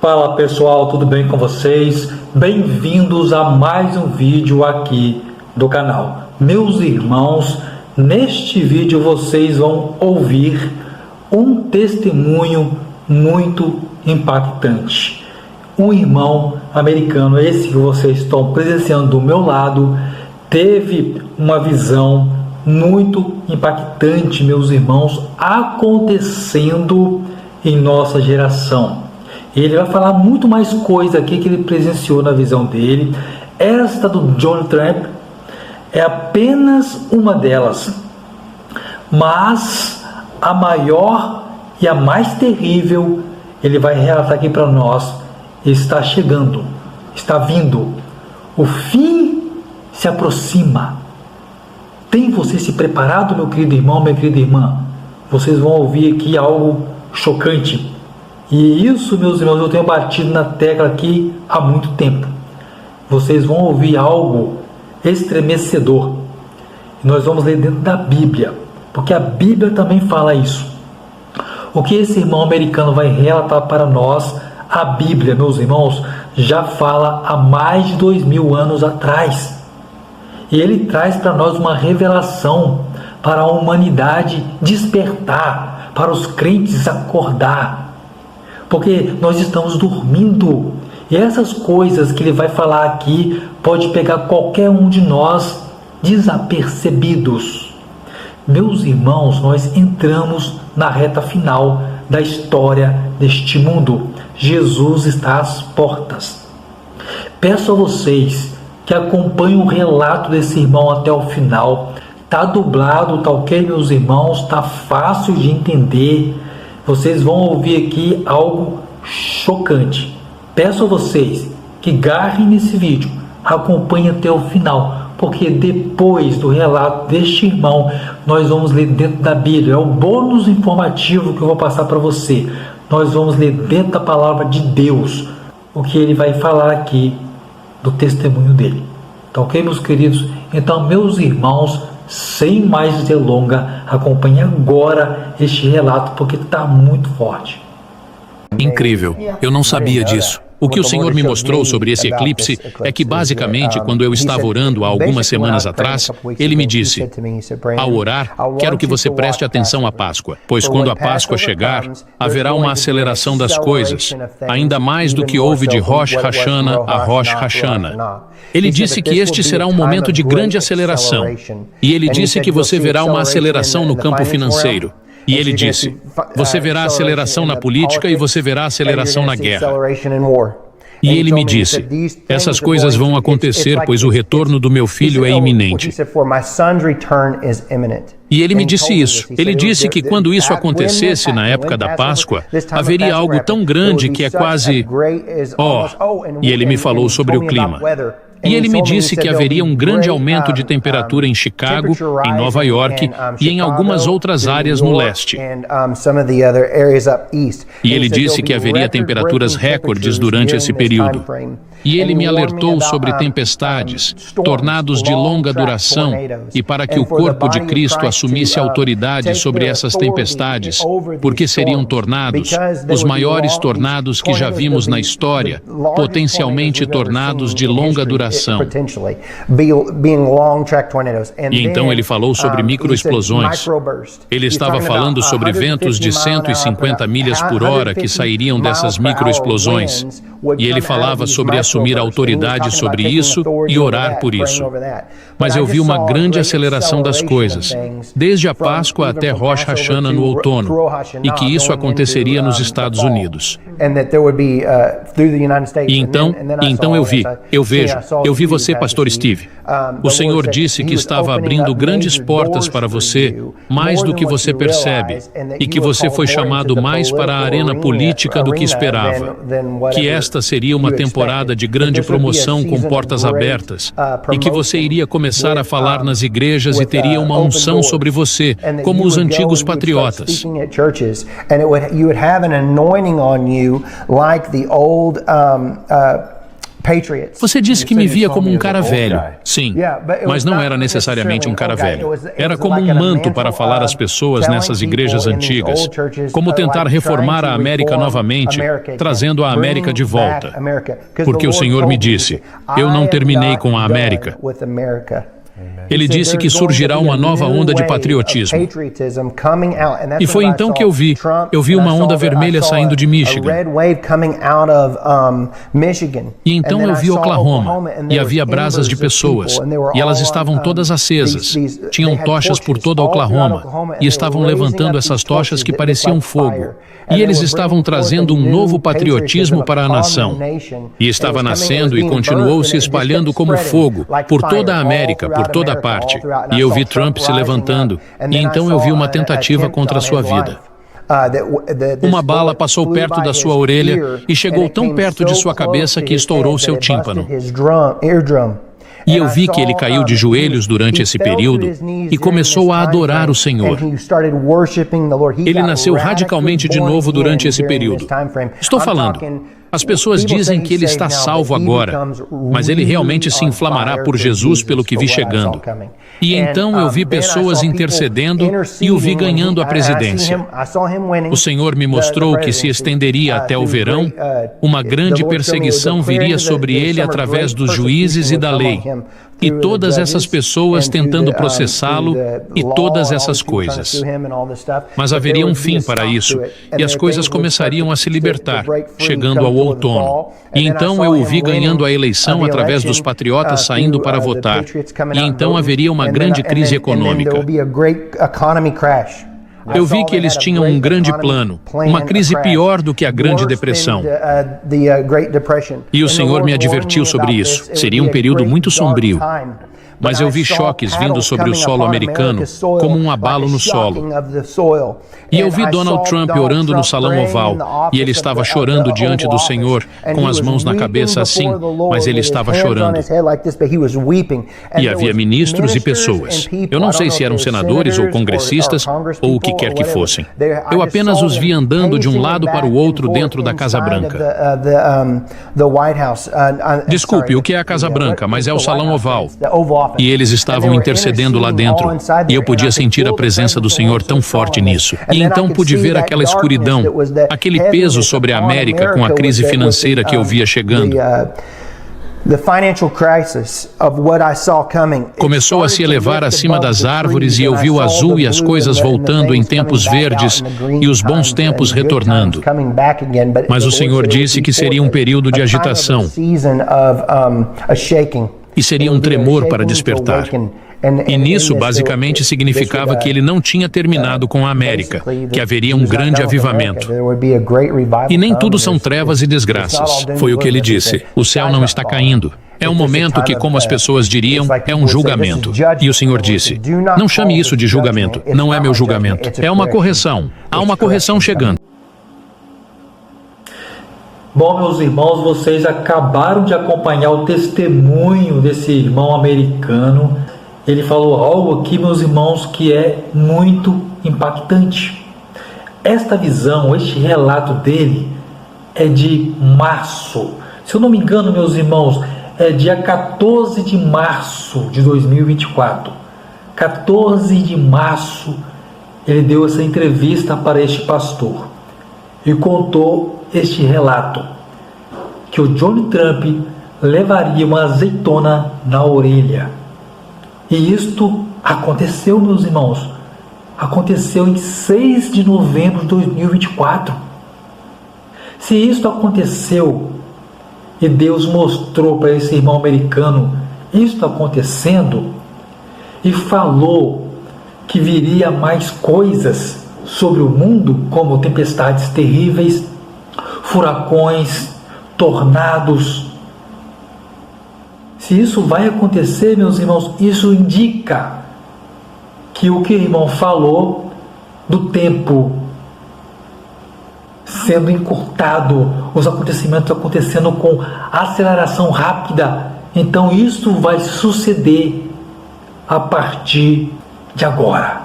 Fala pessoal, tudo bem com vocês? Bem-vindos a mais um vídeo aqui do canal. Meus irmãos, neste vídeo vocês vão ouvir um testemunho muito impactante. Um irmão americano, esse que vocês estão presenciando do meu lado, teve uma visão muito impactante, meus irmãos, acontecendo em nossa geração. Ele vai falar muito mais coisa aqui que ele presenciou na visão dele. Esta do John Trump é apenas uma delas, mas a maior e a mais terrível ele vai relatar aqui para nós. Está chegando, está vindo, o fim se aproxima. Tem você se preparado, meu querido irmão, minha querida irmã? Vocês vão ouvir aqui algo chocante. E isso, meus irmãos, eu tenho batido na tecla aqui há muito tempo. Vocês vão ouvir algo estremecedor. E nós vamos ler dentro da Bíblia, porque a Bíblia também fala isso. O que esse irmão americano vai relatar para nós, a Bíblia, meus irmãos, já fala há mais de 2000 anos atrás. E ele traz para nós uma revelação para a humanidade despertar, para os crentes acordar. Porque nós estamos dormindo. E essas coisas que ele vai falar aqui pode pegar qualquer um de nós desapercebidos. Meus irmãos, nós entramos na reta final da história deste mundo. Jesus está às portas. Peço a vocês que acompanhem o relato desse irmão até o final. Está dublado, tá ok, meus irmãos? Está fácil de entender. Vocês vão ouvir aqui algo chocante. Peço a vocês que garrem nesse vídeo, acompanhem até o final, porque depois do relato deste irmão, nós vamos ler dentro da Bíblia. É o bônus informativo que eu vou passar para você. Nós vamos ler dentro da palavra de Deus o que ele vai falar aqui do testemunho dele. Tá ok, meus queridos? Então, meus irmãos, sem mais delonga, acompanhe agora este relato, porque está muito forte. Incrível, eu não sabia disso. O que o Senhor me mostrou sobre esse eclipse é que, basicamente, quando eu estava orando há algumas semanas atrás, Ele me disse: ao orar, quero que você preste atenção à Páscoa, pois quando a Páscoa chegar, haverá uma aceleração das coisas, ainda mais do que houve de Rosh Hashanah a Rosh Hashanah. Ele disse que este será um momento de grande aceleração, e Ele disse que você verá uma aceleração no campo financeiro. E ele disse: você verá aceleração na política e você verá aceleração na guerra. E ele me disse: essas coisas vão acontecer, pois o retorno do meu filho é iminente. E ele me disse isso. Ele disse que quando isso acontecesse na época da Páscoa, haveria algo tão grande que é quase... E ele me falou sobre o clima. E ele me disse que haveria um grande aumento de temperatura em Chicago, em Nova York e em algumas outras áreas no leste. E ele disse que haveria temperaturas recordes durante esse período. E ele me alertou sobre tempestades, tornados de longa duração, e para que o corpo de Cristo assumisse autoridade sobre essas tempestades, porque seriam tornados, os maiores tornados que já vimos na história, potencialmente tornados de longa duração. E então ele falou sobre microexplosões. Ele estava falando sobre ventos de 150 milhas por hora que sairiam dessas microexplosões. E ele falava sobre assumir autoridade sobre isso e orar por isso. Mas eu vi uma grande aceleração das coisas, desde a Páscoa até Rosh Hashanah no outono, e que isso aconteceria nos Estados Unidos. E então eu vi você, Pastor Steve. O Senhor disse que estava abrindo grandes portas para você, mais do que você percebe, e que você foi chamado mais para a arena política do que esperava. Que esta seria uma temporada de grande promoção com portas abertas, e que você iria começar a falar nas igrejas e teria uma unção sobre você, como os antigos patriotas. Você disse que me via como um cara velho. Sim, mas não era necessariamente um cara velho. Era como um manto para falar às pessoas nessas igrejas antigas. Como tentar reformar a América novamente, trazendo a América de volta. Porque o Senhor me disse, eu não terminei com a América. Ele disse que surgirá uma nova onda de patriotismo. E foi então que eu vi uma onda vermelha saindo de Michigan. E então eu vi Oklahoma, e havia brasas de pessoas, e elas estavam todas acesas. Tinham tochas por toda Oklahoma, e estavam levantando essas tochas que pareciam fogo. E eles estavam trazendo um novo patriotismo para a nação. E estava nascendo e continuou se espalhando como fogo, por toda a América, por toda a parte. E eu vi Trump se levantando, e então eu vi uma tentativa contra a sua vida. Uma bala passou perto da sua orelha e chegou tão perto de sua cabeça que estourou seu tímpano. E eu vi que ele caiu de joelhos durante esse período e começou a adorar o Senhor. Ele nasceu radicalmente de novo durante esse período. Estou falando, as pessoas dizem que ele está salvo agora, mas ele realmente se inflamará por Jesus pelo que vi chegando. E então eu vi pessoas intercedendo e o vi ganhando a presidência. O Senhor me mostrou que se estenderia até o verão, uma grande perseguição viria sobre ele através dos juízes e da lei, e todas essas pessoas tentando processá-lo e todas essas coisas. Mas haveria um fim para isso, e as coisas começariam a se libertar, chegando ao outono. E então eu o vi ganhando a eleição através dos patriotas saindo para votar. E então haveria uma grande crise econômica. Eu vi que eles tinham um grande plano, uma crise pior do que a Grande Depressão. E o Senhor me advertiu sobre isso. Seria um período muito sombrio. Mas eu vi choques vindo sobre o solo americano, como um abalo no solo. E eu vi Donald Trump orando no Salão Oval, e ele estava chorando diante do Senhor, com as mãos na cabeça assim, mas ele estava chorando. E havia ministros e pessoas. Eu não sei se eram senadores ou congressistas, ou o que quer que fossem. Eu apenas os vi andando de um lado para o outro dentro da Casa Branca. Desculpe, o que é a Casa Branca, mas é o Salão Oval. E eles estavam intercedendo lá dentro, e eu podia sentir a presença do Senhor tão forte nisso. E então pude ver aquela escuridão, aquele peso sobre a América com a crise financeira que eu via chegando. Começou a se elevar acima das árvores e eu vi o azul e as coisas voltando em tempos verdes e os bons tempos retornando. Mas o Senhor disse que seria um período de agitação. E seria um tremor para despertar. E nisso, basicamente, significava que ele não tinha terminado com a América, que haveria um grande avivamento. E nem tudo são trevas e desgraças. Foi o que ele disse. O céu não está caindo. É um momento que, como as pessoas diriam, é um julgamento. E o Senhor disse, não chame isso de julgamento. Não é meu julgamento. É uma correção. Há uma correção chegando. Bom, meus irmãos, vocês acabaram de acompanhar o testemunho desse irmão americano. Ele falou algo aqui, meus irmãos, que é muito impactante. Esta visão, este relato dele é de março. Se eu não me engano, meus irmãos, é dia 14 de março de 2024. 14 de março, ele deu essa entrevista para este pastor e contou este relato, que o Donald Trump levaria uma azeitona na orelha. E isto aconteceu, meus irmãos. Aconteceu em 6 de novembro de 2024. Se isto aconteceu e Deus mostrou para esse irmão americano isto acontecendo e falou que viria mais coisas sobre o mundo, como tempestades terríveis, furacões, tornados. Se isso vai acontecer, meus irmãos, isso indica que o que o irmão falou do tempo sendo encurtado, os acontecimentos acontecendo com aceleração rápida, então isso vai suceder a partir de agora,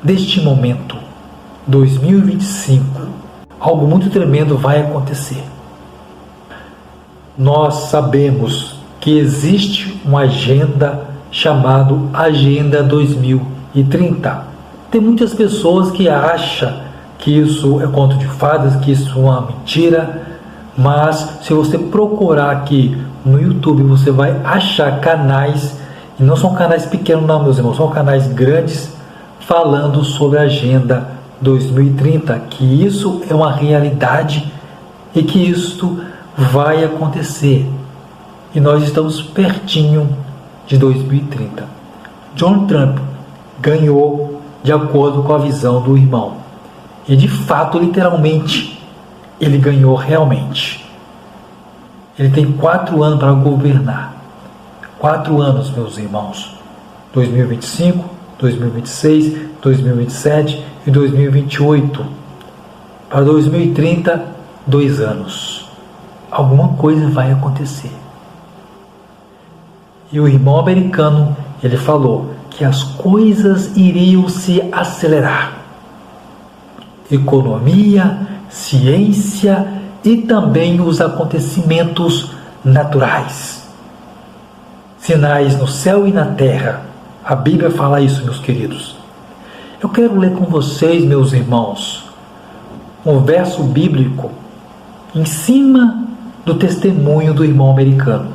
deste momento, 2025. Algo muito tremendo vai acontecer. nós sabemos que existe uma agenda chamada Agenda 2030. Tem muitas pessoas que acham que isso é conto de fadas, que isso é uma mentira, mas se você procurar aqui no YouTube, você vai achar canais, e não são canais pequenos não, meus irmãos, são canais grandes, falando sobre a Agenda 2030, que isso é uma realidade e que isto vai acontecer. E nós estamos pertinho de 2030. John Trump ganhou de acordo com a visão do irmão. E de fato, literalmente, ele ganhou realmente. Ele tem 4 anos para governar. 4 anos, meus irmãos. 2025, 2026, 2027 e 2028. Para 2030, 2 anos. Alguma coisa vai acontecer. E o irmão americano, ele falou que as coisas iriam se acelerar. Economia, ciência e também os acontecimentos naturais. Sinais no céu e na terra. A Bíblia fala isso, meus queridos. Eu quero ler com vocês, meus irmãos, um verso bíblico em cima do testemunho do irmão americano.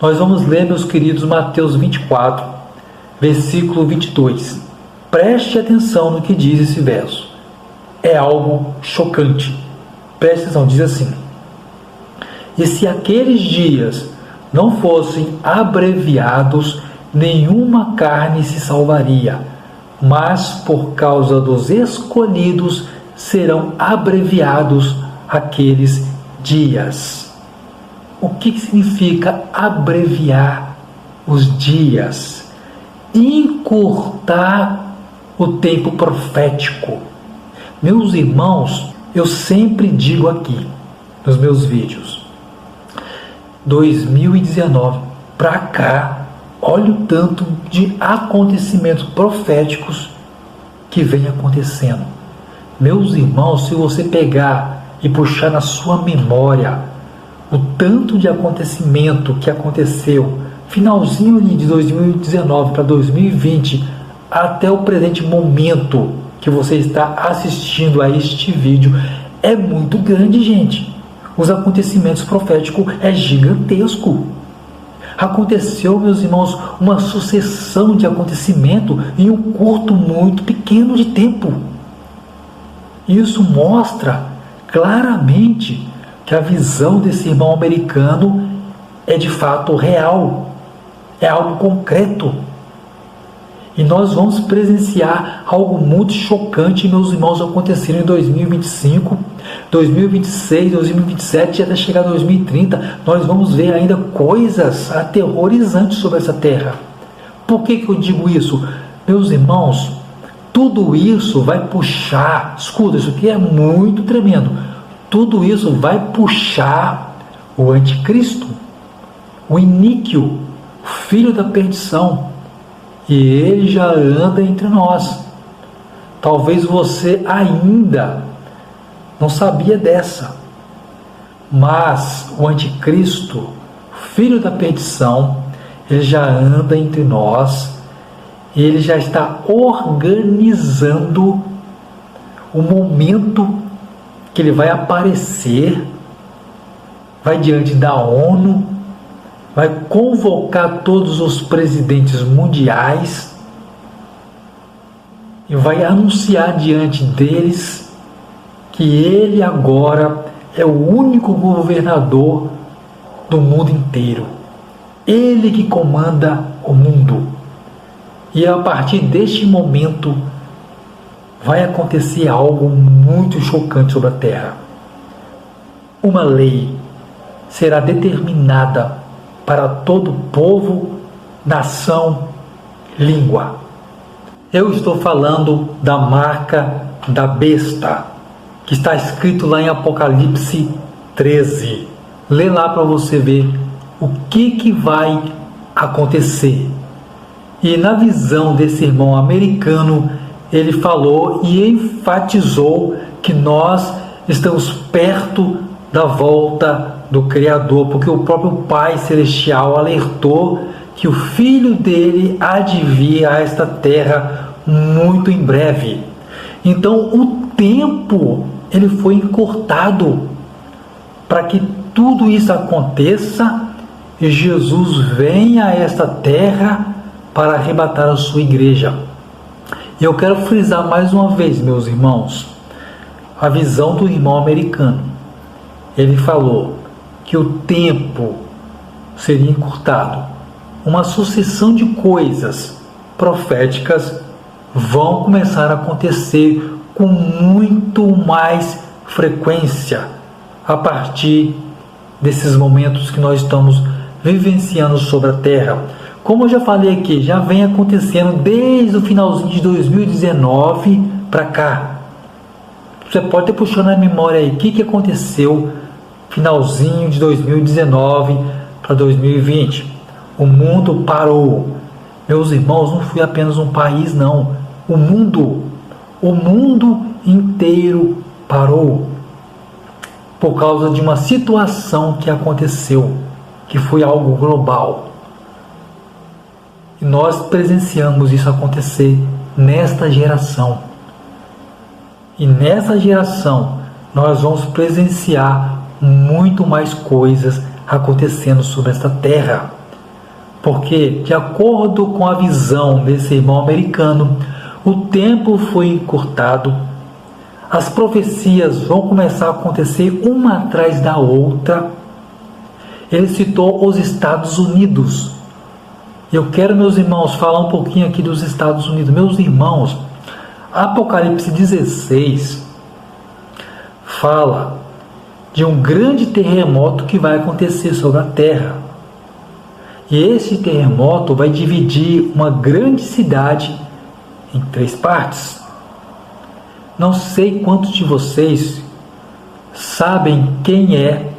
Nós vamos ler, meus queridos, Mateus 24, versículo 22. Preste atenção no que diz esse verso. É algo chocante. Preste atenção, diz assim: e se aqueles dias não fossem abreviados, nenhuma carne se salvaria, mas por causa dos escolhidos serão abreviados aqueles dias. O que significa abreviar os dias? Encurtar o tempo profético. Meus irmãos, eu sempre digo aqui nos meus vídeos, 2019 para cá, olha o tanto de acontecimentos proféticos que vem acontecendo. Meus irmãos, se você pegar e puxar na sua memória o tanto de acontecimento que aconteceu, finalzinho de 2019 para 2020, até o presente momento que você está assistindo a este vídeo, é muito grande, gente. Os acontecimentos proféticos é gigantesco. Aconteceu, meus irmãos, uma sucessão de acontecimentos em um curto muito pequeno de tempo. Isso mostra claramente que a visão desse irmão americano é de fato real, é algo concreto. E nós vamos presenciar algo muito chocante, meus irmãos, acontecer em 2025, 2026, 2027 e até chegar a 2030. Nós vamos ver ainda coisas aterrorizantes sobre essa terra. Por que eu digo isso? Meus irmãos, tudo isso vai puxar, escuta, isso aqui é muito tremendo, tudo isso vai puxar o anticristo, o iníquo, o filho da perdição. E ele já anda entre nós. Talvez você ainda não sabia dessa. Mas o anticristo, filho da perdição, ele já anda entre nós. Ele já está organizando o momento que ele vai aparecer, vai diante da ONU, vai convocar todos os presidentes mundiais e vai anunciar diante deles que ele agora é o único governador do mundo inteiro. Ele que comanda o mundo. E a partir deste momento vai acontecer algo muito chocante sobre a terra. Uma lei será determinada para todo povo, nação, língua. Eu estou falando da marca da besta, que está escrito lá em Apocalipse 13. Lê lá para você ver o que vai acontecer. E na visão desse irmão americano, ele falou e enfatizou que nós estamos perto da volta do Criador, porque o próprio Pai Celestial alertou que o Filho dele há de vir a esta terra muito em breve. Então o tempo ele foi encurtado para que tudo isso aconteça e Jesus venha a esta terra para arrebatar a sua igreja. E eu quero frisar mais uma vez, meus irmãos, a visão do irmão americano. Ele falou que o tempo seria encurtado. Uma sucessão de coisas proféticas vão começar a acontecer com muito mais frequência a partir desses momentos que nós estamos vivenciando sobre a Terra. Como eu já falei aqui, já vem acontecendo desde o finalzinho de 2019 para cá. Você pode ter puxando na memória aí o que aconteceu finalzinho de 2019 para 2020. O mundo parou. Meus irmãos, não foi apenas um país, não. O mundo inteiro parou por causa de uma situação que aconteceu, que foi algo global. E nós presenciamos isso acontecer nesta geração. E nessa geração nós vamos presenciar muito mais coisas acontecendo sobre esta terra. Porque, de acordo com a visão desse irmão americano, o tempo foi encurtado, as profecias vão começar a acontecer uma atrás da outra. Ele citou os Estados Unidos. Eu quero, meus irmãos, falar um pouquinho aqui dos Estados Unidos. Meus irmãos, Apocalipse 16 fala de um grande terremoto que vai acontecer sobre a terra. E esse terremoto vai dividir uma grande cidade em 3 partes. Não sei quantos de vocês sabem quem é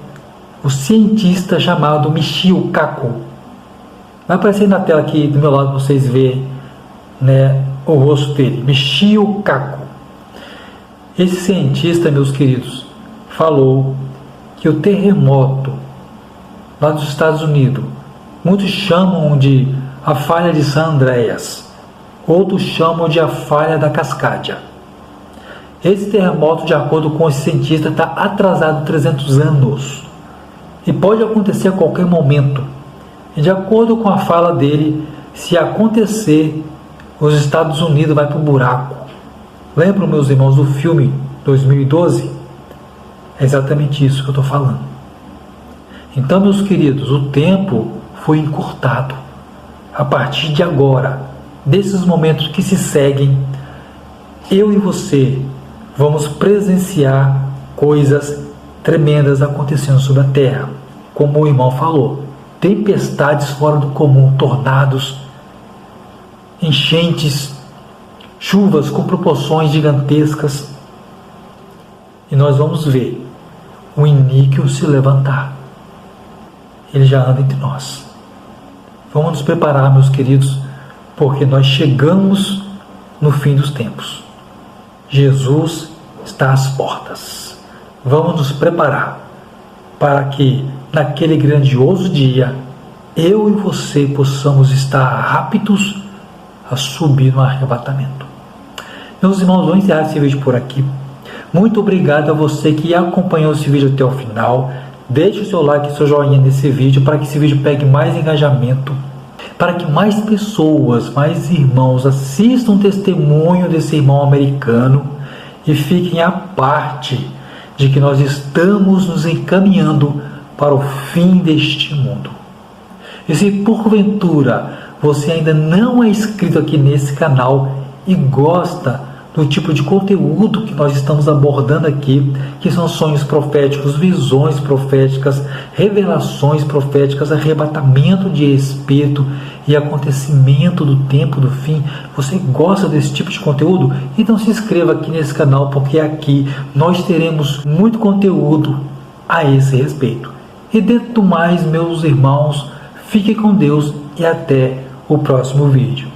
o cientista chamado Michio Kaku. Vai aparecer na tela aqui do meu lado para vocês verem, né, o rosto dele. Michio Kaku. Esse cientista, meus queridos, falou que o terremoto lá dos Estados Unidos, muitos chamam de a falha de San Andreas, outros chamam de a falha da Cascadia. Esse terremoto, de acordo com esse cientista, está atrasado 300 anos e pode acontecer a qualquer momento. E de acordo com a fala dele, se acontecer, os Estados Unidos vai para o buraco. Lembram, meus irmãos, do filme 2012? É exatamente isso que eu estou falando. Então, meus queridos, o tempo foi encurtado. A partir de agora, desses momentos que se seguem, eu e você vamos presenciar coisas tremendas acontecendo sobre a terra. Como o irmão falou, tempestades fora do comum, tornados, enchentes, chuvas com proporções gigantescas. E nós vamos ver o iníquo se levantar. Ele já anda entre nós. Vamos nos preparar, meus queridos, porque nós chegamos no fim dos tempos. Jesus está às portas. Vamos nos preparar para que, naquele grandioso dia, eu e você possamos estar aptos a subir no arrebatamento. Meus irmãos, vamos encerrar esse vídeo por aqui. Muito obrigado a você que acompanhou esse vídeo até o final. Deixe o seu like e seu joinha nesse vídeo para que esse vídeo pegue mais engajamento, para que mais pessoas, mais irmãos assistam o testemunho desse irmão americano e fiquem à parte de que nós estamos nos encaminhando para o fim deste mundo. E se porventura você ainda não é inscrito aqui nesse canal e gosta do tipo de conteúdo que nós estamos abordando aqui, que são sonhos proféticos, visões proféticas, revelações proféticas, arrebatamento de espírito e acontecimento do tempo do fim, você gosta desse tipo de conteúdo? Então se inscreva aqui nesse canal, porque aqui nós teremos muito conteúdo a esse respeito. E dentro do mais, meus irmãos, fiquem com Deus e até o próximo vídeo.